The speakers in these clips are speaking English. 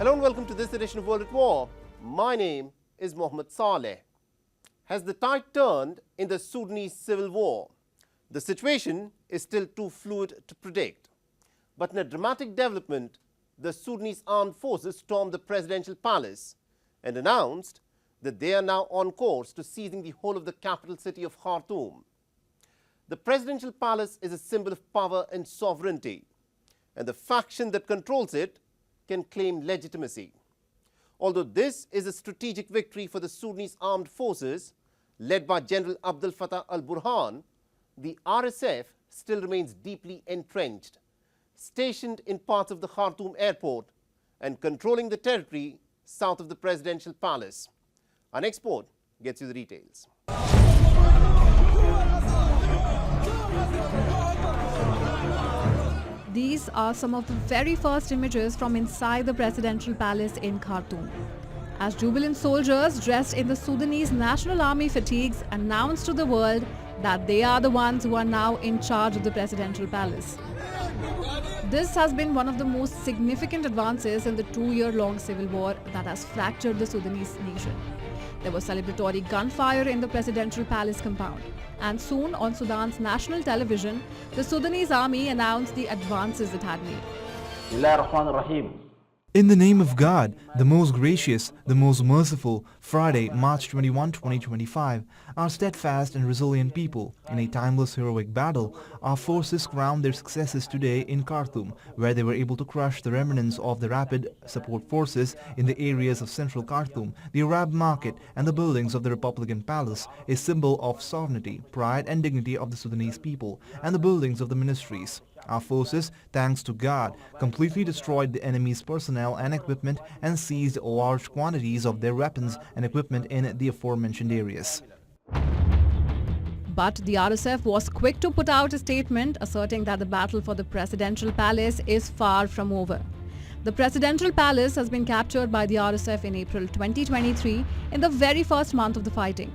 Hello and welcome to this edition of World at War. My name is Mohammed Saleh. Has the tide turned in the Sudanese civil war? The situation is still too fluid to predict. But in a dramatic development, the Sudanese armed forces stormed the presidential palace and announced that they are now on course to seizing the whole of the capital city of Khartoum. The presidential palace is a symbol of power and sovereignty, and the faction that controls it can claim legitimacy. Although this is a strategic victory for the Sudanese armed forces, led by General Abdel Fattah al-Burhan, the RSF still remains deeply entrenched, stationed in parts of the Khartoum airport and controlling the territory south of the presidential palace. Our next report gets you the details. These are some of the very first images from inside the presidential palace in Khartoum, as jubilant soldiers dressed in the Sudanese National Army fatigues announced to the world that they are the ones who are now in charge of the presidential palace. This has been one of the most significant advances in the two-year-long civil war that has fractured the Sudanese nation. There was celebratory gunfire in the presidential palace compound. And soon, on Sudan's national television, the Sudanese army announced the advances it had made. In the name of God, the most gracious, the most merciful, Friday, March 21, 2025, our steadfast and resilient people, in a timeless heroic battle, our forces crowned their successes today in Khartoum, where they were able to crush the remnants of the rapid support forces in the areas of central Khartoum. The Arab market and the buildings of the Republican Palace, a symbol of sovereignty, pride and dignity of the Sudanese people, and the buildings of the ministries. Our forces, thanks to God, completely destroyed the enemy's personnel and equipment and seized large quantities of their weapons and equipment in the aforementioned areas. But the RSF was quick to put out a statement asserting that the battle for the presidential palace is far from over. The presidential palace has been captured by the RSF in April 2023, in the very first month of the fighting.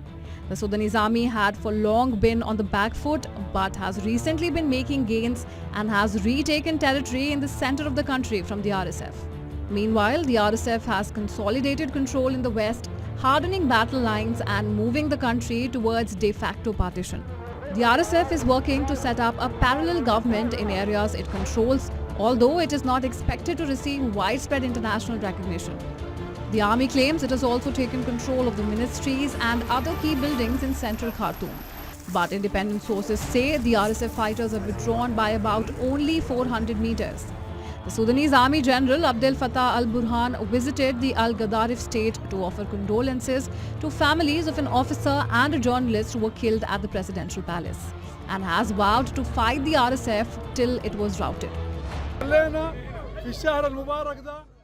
The Sudanese army had for long been on the back foot but has recently been making gains and has retaken territory in the center of the country from the RSF. Meanwhile, the RSF has consolidated control in the west, hardening battle lines and moving the country towards de facto partition. The RSF is working to set up a parallel government in areas it controls, although it is not expected to receive widespread international recognition. The army claims it has also taken control of the ministries and other key buildings in central Khartoum. But independent sources say the RSF fighters have withdrawn by about only 400 meters. The Sudanese Army General Abdel Fattah al-Burhan visited the Al-Gadarif state to offer condolences to families of an officer and a journalist who were killed at the presidential palace, and has vowed to fight the RSF till it was routed.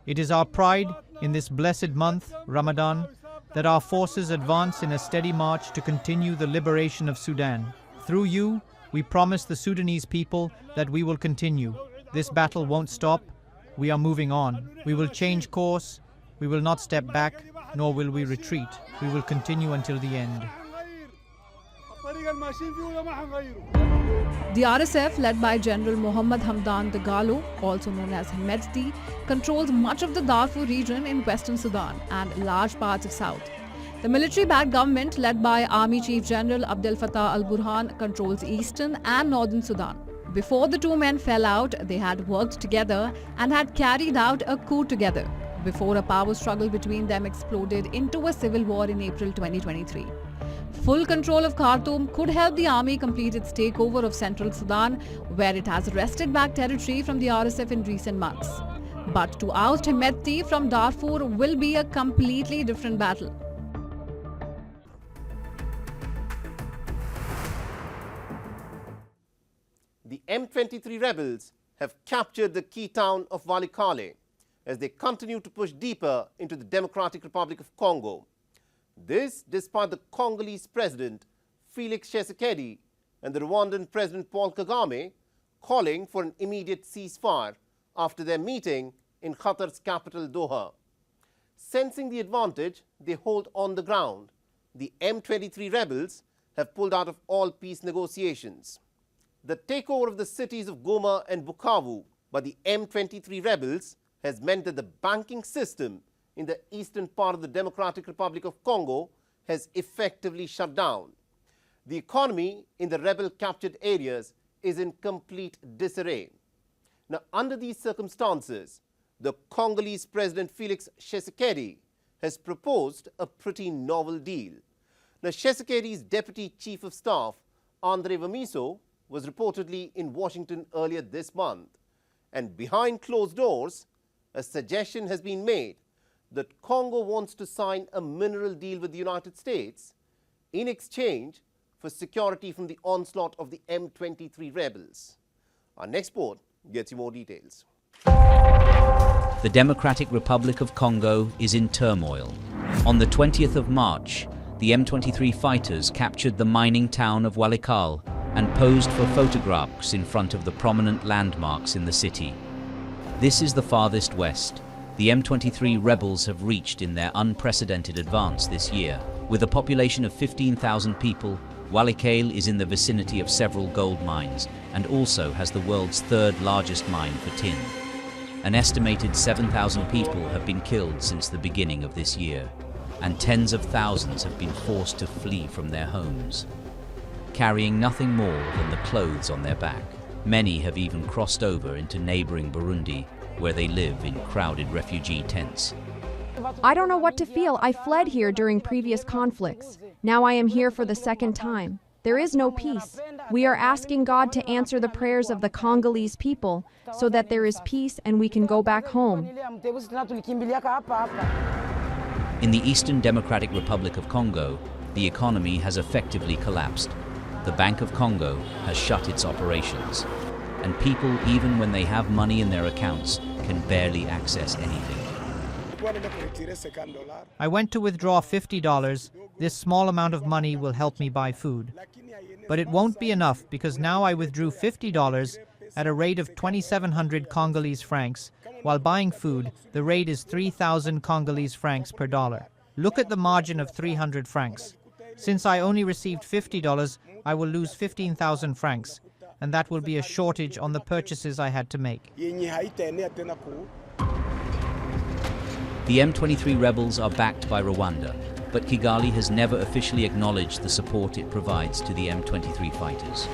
It is our pride in this blessed month, Ramadan, that our forces advance in a steady march to continue the liberation of Sudan. Through you, we promise the Sudanese people that we will continue. This battle won't stop. We are moving on. We will change course. We will not step back, nor will we retreat. We will continue until the end. The RSF, led by General Mohammed Hamdan Dagalo, also known as Hemedti, controls much of the Darfur region in western Sudan and large parts of south. The military-backed government, led by Army Chief General Abdel Fattah al-Burhan, controls eastern and northern Sudan. Before the two men fell out, they had worked together and had carried out a coup together, before a power struggle between them exploded into a civil war in April 2023. Full control of Khartoum could help the army complete its takeover of central Sudan, where it has wrested back territory from the RSF in recent months. But to oust Hemedti from Darfur will be a completely different battle. The M23 rebels have captured the key town of Walikale as they continue to push deeper into the Democratic Republic of Congo. This despite the Congolese president Felix Tshisekedi and the Rwandan President Paul Kagame calling for an immediate ceasefire after their meeting in Qatar's capital Doha. Sensing the advantage they hold on the ground, the M23 rebels have pulled out of all peace negotiations. The takeover of the cities of Goma and Bukavu by the M23 rebels has meant that the banking system in the eastern part of the Democratic Republic of Congo has effectively shut down. The economy in the rebel-captured areas is in complete disarray. Now, under these circumstances, the Congolese President Felix Tshisekedi has proposed a pretty novel deal. Now, Tshisekedi's Deputy Chief of Staff, Andre Vamiso, was reportedly in Washington earlier this month. And behind closed doors, a suggestion has been made that Congo wants to sign a mineral deal with the United States in exchange for security from the onslaught of the M23 rebels. Our next report gets you more details. The Democratic Republic of Congo is in turmoil. On the 20th of March, the M23 fighters captured the mining town of Walikale and posed for photographs in front of the prominent landmarks in the city. This is the farthest west. The M23 rebels have reached in their unprecedented advance this year. With a population of 15,000 people, Walikale is in the vicinity of several gold mines and also has the world's third largest mine for tin. An estimated 7,000 people have been killed since the beginning of this year, and tens of thousands have been forced to flee from their homes, carrying nothing more than the clothes on their back. Many have even crossed over into neighboring Burundi, where they live in crowded refugee tents. I don't know what to feel. I fled here during previous conflicts. Now I am here for the second time. There is no peace. We are asking God to answer the prayers of the Congolese people so that there is peace and we can go back home. In the Eastern Democratic Republic of Congo, the economy has effectively collapsed. The Bank of Congo has shut its operations, and people, even when they have money in their accounts, can barely access anything. I went to withdraw $50. This small amount of money will help me buy food. But it won't be enough because now I withdrew $50 at a rate of 2,700 Congolese francs. While buying food, the rate is 3,000 Congolese francs per dollar. Look at the margin of 300 francs. Since I only received $50, I will lose 15,000 francs, and that will be a shortage on the purchases I had to make. The M23 rebels are backed by Rwanda, but Kigali has never officially acknowledged the support it provides to the M23 fighters.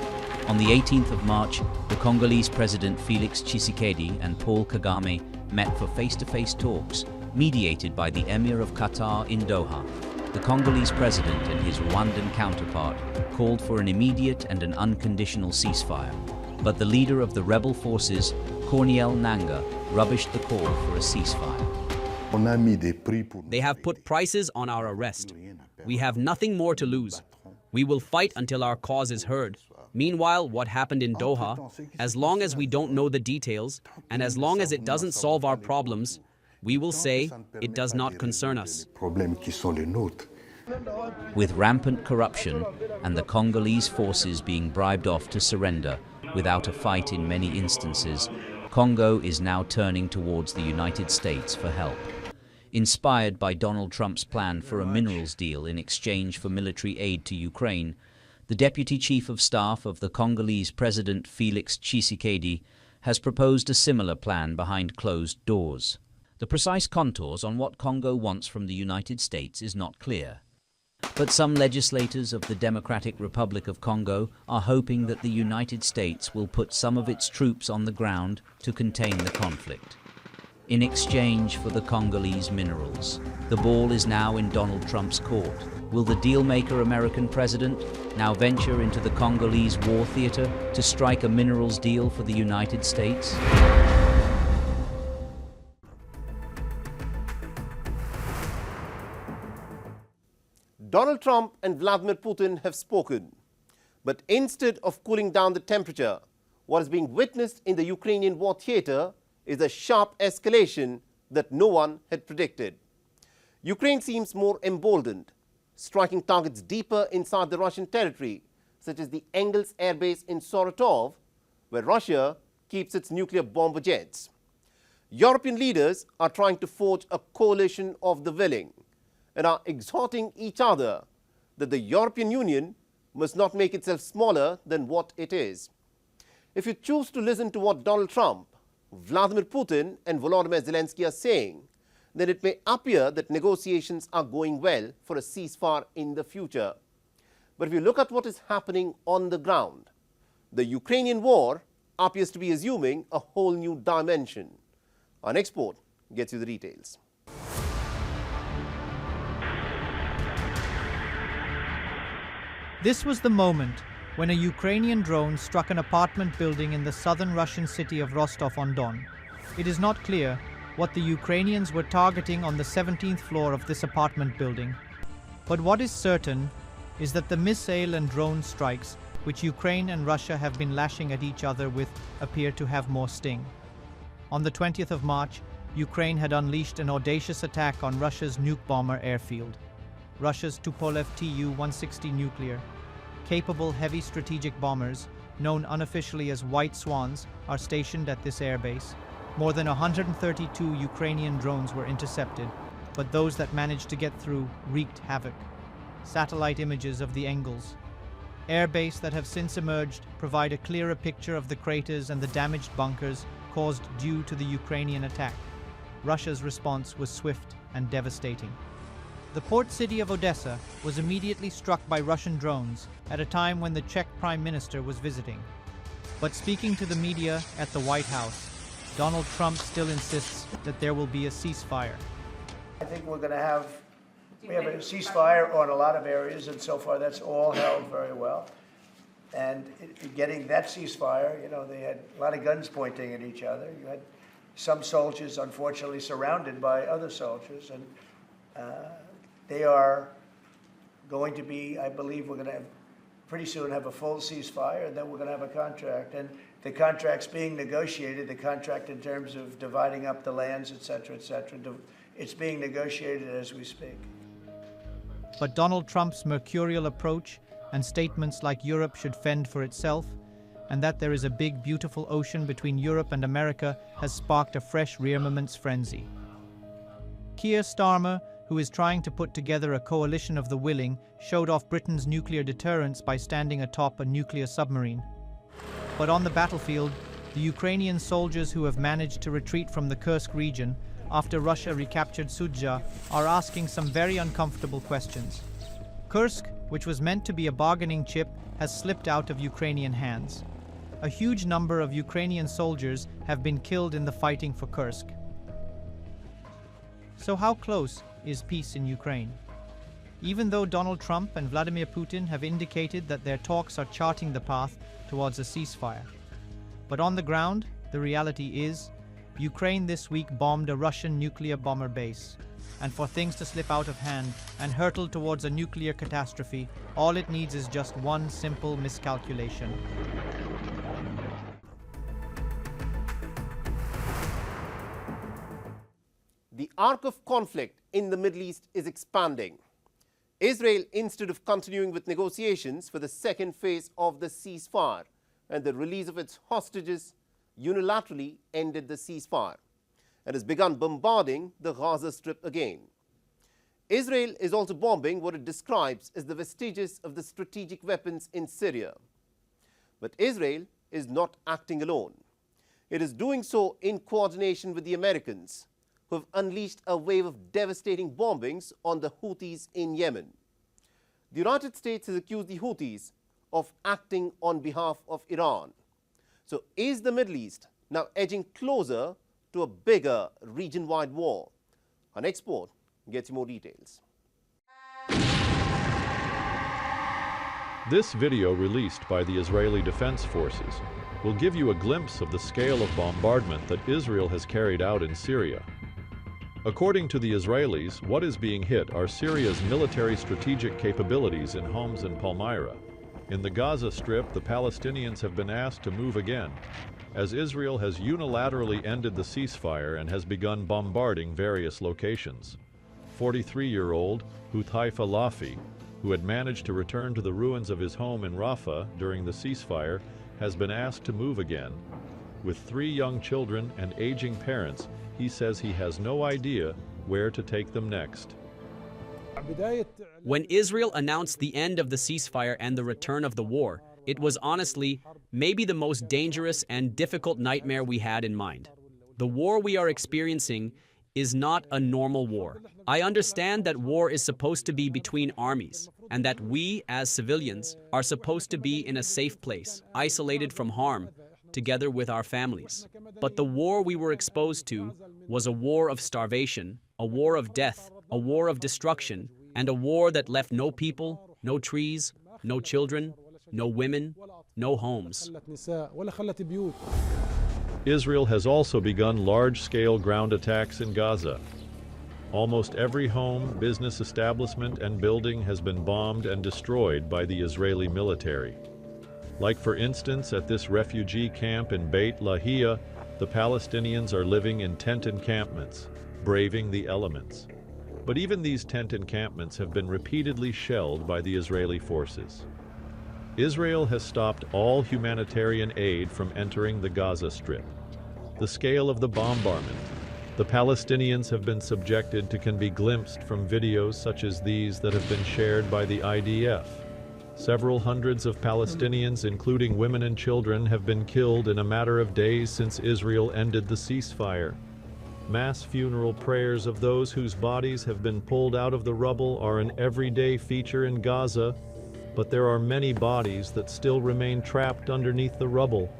On the 18th of March, the Congolese President Felix Tshisekedi and Paul Kagame met for face-to-face talks, mediated by the Emir of Qatar in Doha. The Congolese president and his Rwandan counterpart called for an immediate and an unconditional ceasefire, but the leader of the rebel forces, Corneille Nangaa, rubbished the call for a ceasefire. They have put prices on our arrest. We have nothing more to lose. We will fight until our cause is heard. Meanwhile, what happened in Doha, as long as we don't know the details, and as long as it doesn't solve our problems, we will say it does not concern us. With rampant corruption and the Congolese forces being bribed off to surrender without a fight in many instances, Congo is now turning towards the United States for help. Inspired by Donald Trump's plan for a minerals deal in exchange for military aid to Ukraine, the Deputy Chief of Staff of the Congolese President Felix Tshisekedi has proposed a similar plan behind closed doors. The precise contours on what Congo wants from the United States is not clear. But some legislators of the Democratic Republic of Congo are hoping that the United States will put some of its troops on the ground to contain the conflict. In exchange for the Congolese minerals, the ball is now in Donald Trump's court. Will the deal-maker American president now venture into the Congolese war theater to strike a minerals deal for the United States? Donald Trump and Vladimir Putin have spoken. But instead of cooling down the temperature, what is being witnessed in the Ukrainian war theater is a sharp escalation that no one had predicted. Ukraine seems more emboldened, striking targets deeper inside the Russian territory, such as the Engel's airbase in Saratov, where Russia keeps its nuclear bomber jets. European leaders are trying to forge a coalition of the willing and are exhorting each other that the European Union must not make itself smaller than what it is. If you choose to listen to what Donald Trump, Vladimir Putin and Volodymyr Zelensky are saying that it may appear that negotiations are going well for a ceasefire in the future. But if you look at what is happening on the ground, the Ukrainian war appears to be assuming a whole new dimension. Our next report gets you the details. This was the moment when a Ukrainian drone struck an apartment building in the southern Russian city of Rostov-on-Don. It is not clear what the Ukrainians were targeting on the 17th floor of this apartment building. But what is certain is that the missile and drone strikes which Ukraine and Russia have been lashing at each other with appear to have more sting. On the 20th of March, Ukraine had unleashed an audacious attack on Russia's nuke bomber airfield. Russia's Tupolev Tu-160 nuclear, capable heavy strategic bombers, known unofficially as White Swans, are stationed at this airbase. More than 132 Ukrainian drones were intercepted, but those that managed to get through wreaked havoc. Satellite images of the Engels airbase that have since emerged provide a clearer picture of the craters and the damaged bunkers caused due to the Ukrainian attack. Russia's response was swift and devastating. The port city of Odessa was immediately struck by Russian drones at a time when the Czech Prime Minister was visiting. But speaking to the media at the White House, Donald Trump still insists that there will be a ceasefire. I think we have a ceasefire on a lot of areas, and so far that's all held very well. And getting that ceasefire, they had a lot of guns pointing at each other. You had some soldiers, unfortunately, surrounded by other soldiers, and they are going to be, I believe we're going to pretty soon have a full ceasefire, and then we're going to have a contract. And the contract's being negotiated, the contract in terms of dividing up the lands, et cetera, it's being negotiated as we speak. But Donald Trump's mercurial approach and statements like Europe should fend for itself and that there is a big, beautiful ocean between Europe and America has sparked a fresh rearmaments frenzy. Keir Starmer, who is trying to put together a coalition of the willing, showed off Britain's nuclear deterrence by standing atop a nuclear submarine. But on the battlefield, the Ukrainian soldiers who have managed to retreat from the Kursk region after Russia recaptured Sudzha are asking some very uncomfortable questions. Kursk, which was meant to be a bargaining chip, has slipped out of Ukrainian hands. A huge number of Ukrainian soldiers have been killed in the fighting for Kursk. So how close is peace in Ukraine? Even though Donald Trump and Vladimir Putin have indicated that their talks are charting the path towards a ceasefire. But on the ground, the reality is, Ukraine this week bombed a Russian nuclear bomber base. And for things to slip out of hand and hurtle towards a nuclear catastrophe, all it needs is just one simple miscalculation. The arc of conflict in the Middle East is expanding. Israel, instead of continuing with negotiations for the second phase of the ceasefire and the release of its hostages, unilaterally ended the ceasefire and has begun bombarding the Gaza Strip again. Israel is also bombing what it describes as the vestiges of the strategic weapons in Syria. But Israel is not acting alone. It is doing so in coordination with the Americans, who have unleashed a wave of devastating bombings on the Houthis in Yemen. The United States has accused the Houthis of acting on behalf of Iran. So is the Middle East now edging closer to a bigger region-wide war? Our next report gets you more details. This video released by the Israeli Defense Forces will give you a glimpse of the scale of bombardment that Israel has carried out in Syria. According to the Israelis, what is being hit are Syria's military strategic capabilities in Homs and Palmyra. In the Gaza Strip, the Palestinians have been asked to move again, as Israel has unilaterally ended the ceasefire and has begun bombarding various locations. 43-year-old Hudhaifa Lafi, who had managed to return to the ruins of his home in Rafah during the ceasefire, has been asked to move again. With 3 young children and aging parents, he says he has no idea where to take them next. When Israel announced the end of the ceasefire and the return of the war, it was honestly maybe the most dangerous and difficult nightmare we had in mind. The war we are experiencing is not a normal war. I understand that war is supposed to be between armies, and that we, as civilians, are supposed to be in a safe place, isolated from harm, together with our families. But the war we were exposed to was a war of starvation, a war of death, a war of destruction, and a war that left no people, no trees, no children, no women, no homes. Israel has also begun large-scale ground attacks in Gaza. Almost every home, business establishment, and building has been bombed and destroyed by the Israeli military. Like, for instance, at this refugee camp in Beit Lahia, the Palestinians are living in tent encampments, braving the elements. But even these tent encampments have been repeatedly shelled by the Israeli forces. Israel has stopped all humanitarian aid from entering the Gaza Strip. The scale of the bombardment the Palestinians have been subjected to can be glimpsed from videos such as these that have been shared by the IDF. Several hundreds of Palestinians, including women and children, have been killed in a matter of days since Israel ended the ceasefire. Mass funeral prayers of those whose bodies have been pulled out of the rubble are an everyday feature in Gaza, but there are many bodies that still remain trapped underneath the rubble.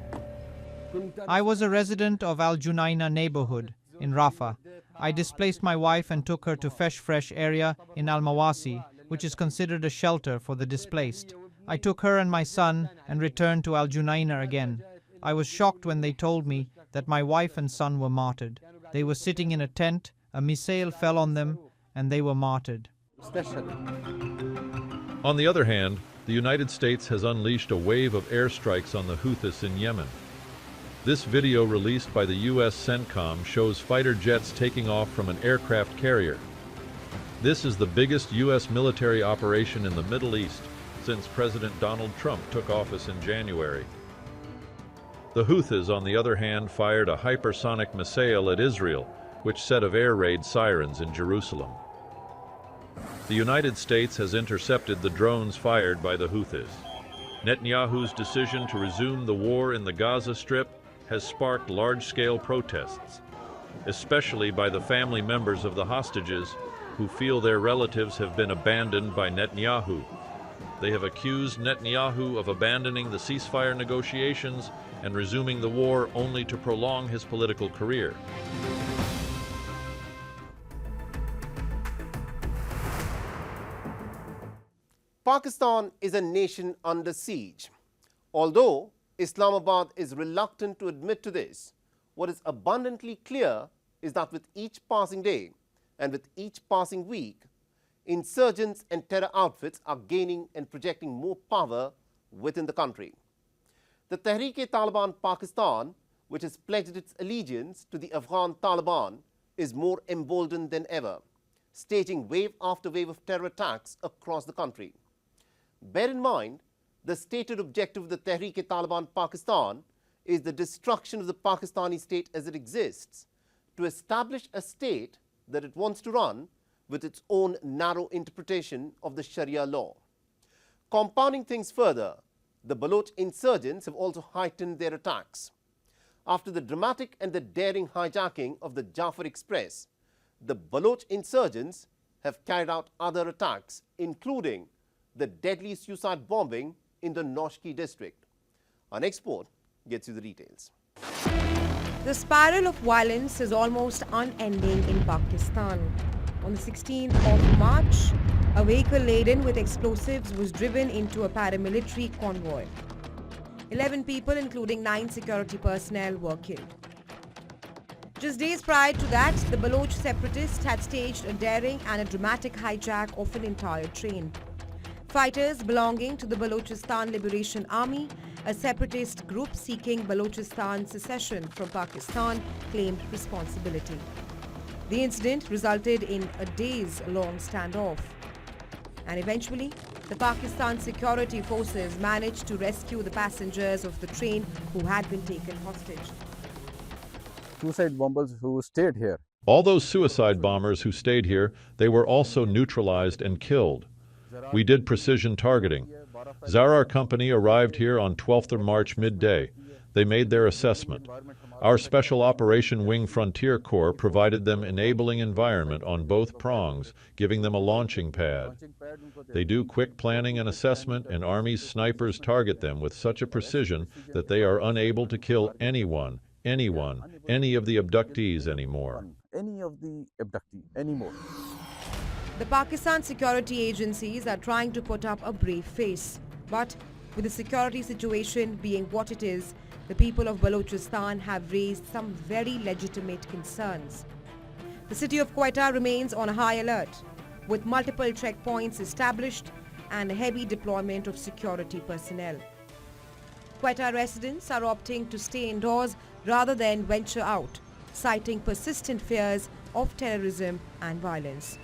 I was a resident of Al Junaina neighborhood in Rafah. I displaced my wife and took her to Fresh area in Al Mawasi, which is considered a shelter for the displaced. I took her and my son and returned to Al Junaina again. I was shocked when they told me that my wife and son were martyred. They were sitting in a tent, a missile fell on them, and they were martyred. On the other hand, the United States has unleashed a wave of airstrikes on the Houthis in Yemen. This video released by the U.S. CENTCOM shows fighter jets taking off from an aircraft carrier. This is the biggest U.S. military operation in the Middle East since President Donald Trump took office in January. The Houthis, on the other hand, fired a hypersonic missile at Israel, which set of air raid sirens in Jerusalem. The United States has intercepted the drones fired by the Houthis. Netanyahu's decision to resume the war in the Gaza Strip has sparked large-scale protests, especially by the family members of the hostages who feel their relatives have been abandoned by Netanyahu. They have accused Netanyahu of abandoning the ceasefire negotiations and resuming the war only to prolong his political career. Pakistan is a nation under siege. Although Islamabad is reluctant to admit to this, what is abundantly clear is that with each passing day and with each passing week, insurgents and terror outfits are gaining and projecting more power within the country. The Tehreek-e-Taliban Pakistan, which has pledged its allegiance to the Afghan Taliban, is more emboldened than ever, staging wave after wave of terror attacks across the country. Bear in mind, the stated objective of the Tehreek-e-Taliban Pakistan is the destruction of the Pakistani state as it exists, to establish a state that it wants to run with its own narrow interpretation of the Sharia law. Compounding things further, the Baloch insurgents have also heightened their attacks. After the dramatic and the daring hijacking of the Jafar Express, the Baloch insurgents have carried out other attacks, including the deadly suicide bombing in the Noshki district. Our next report gets you the details. The spiral of violence is almost unending in Pakistan. On the 16th of March, a vehicle laden with explosives was driven into a paramilitary convoy. 11 people, including 9 security personnel, were killed. Just days prior to that, the Baloch separatists had staged a daring and a dramatic hijack of an entire train. Fighters belonging to the Balochistan Liberation Army, a separatist group seeking Balochistan secession from Pakistan, claimed responsibility. The incident resulted in a days-long standoff. And eventually, the Pakistan security forces managed to rescue the passengers of the train who had been taken hostage. Suicide bombers who stayed here. All those suicide bombers who stayed here, they were also neutralized and killed. We did precision targeting. Zarar Company arrived here on 12th of March midday. They made their assessment. Our Special Operation Wing Frontier Corps provided them enabling environment on both prongs, giving them a launching pad. They do quick planning and assessment, and Army's snipers target them with such a precision that they are unable to kill any of the abductees anymore. The Pakistan security agencies are trying to put up a brave face. But with the security situation being what it is, the people of Balochistan have raised some very legitimate concerns. The city of Quetta remains on a high alert, with multiple checkpoints established and a heavy deployment of security personnel. Quetta residents are opting to stay indoors rather than venture out, citing persistent fears of terrorism and violence.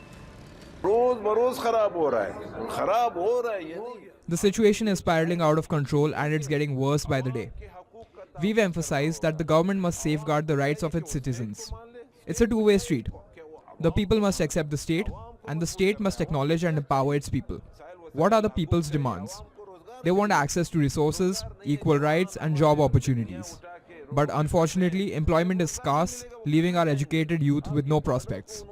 The situation is spiraling out of control and it's getting worse by the day. We've emphasized that the government must safeguard the rights of its citizens. It's a two-way street. The people must accept the state, and the state must acknowledge and empower its people. What are the people's demands? They want access to resources, equal rights, and job opportunities. But unfortunately, employment is scarce, leaving our educated youth with no prospects.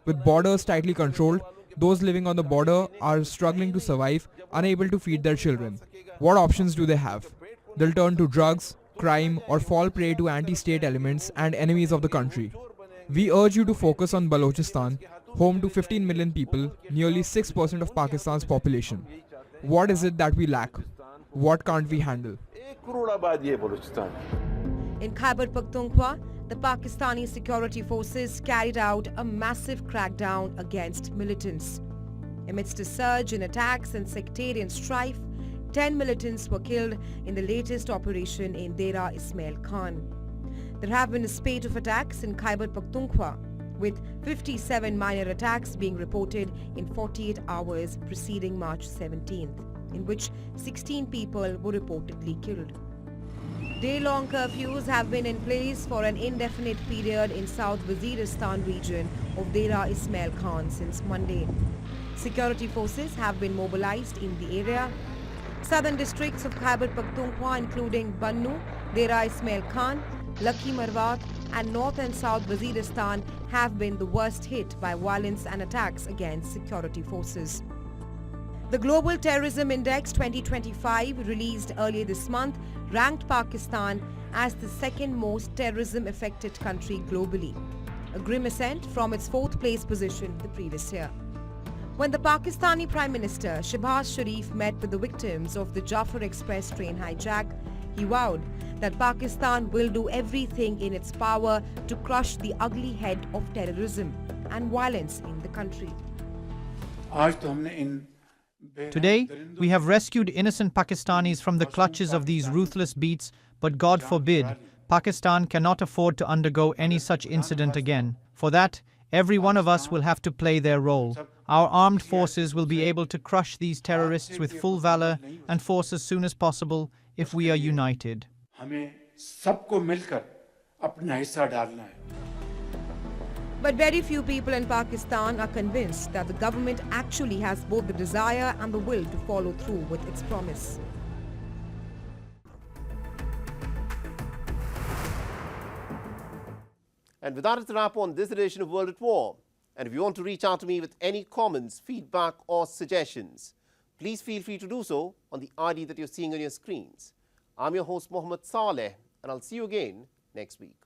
With borders tightly controlled, those living on the border are struggling to survive, unable to feed their children. What options do they have? They'll turn to drugs, crime, or fall prey to anti-state elements and enemies of the country. We urge you to focus on Balochistan, home to 15 million people, nearly 6% of Pakistan's population. What is it that we lack? What can't we handle? In Khyber Pakhtunkhwa, the Pakistani security forces carried out a massive crackdown against militants. Amidst a surge in attacks and sectarian strife, 10 militants were killed in the latest operation in Dera Ismail Khan. There have been a spate of attacks in Khyber Pakhtunkhwa, with 57 minor attacks being reported in 48 hours preceding March 17th, in which 16 people were reportedly killed. Day-long curfews have been in place for an indefinite period in South Waziristan region of Dera Ismail Khan since Monday. Security forces have been mobilized in the area. Southern districts of Khyber Pakhtunkhwa, including Bannu, Dera Ismail Khan, Lakhi Marwat, and North and South Waziristan, have been the worst hit by violence and attacks against security forces. The Global Terrorism Index 2025, released earlier this month, ranked Pakistan as the second most terrorism-affected country globally, a grim ascent from its fourth-place position the previous year. When the Pakistani Prime Minister Shehbaz Sharif met with the victims of the Jafar Express train hijack, he vowed that Pakistan will do everything in its power to crush the ugly head of terrorism and violence in the country. Today, we have rescued innocent Pakistanis from the clutches of these ruthless beats, but God forbid, Pakistan cannot afford to undergo any such incident again. For that, every one of us will have to play their role. Our armed forces will be able to crush these terrorists with full valor and force as soon as possible if we are united. But very few people in Pakistan are convinced that the government actually has both the desire and the will to follow through with its promise. And with that, it's a wrap on this edition of World at War. And if you want to reach out to me with any comments, feedback or suggestions, please feel free to do so on the ID that you're seeing on your screens. I'm your host, Mohammed Saleh, and I'll see you again next week.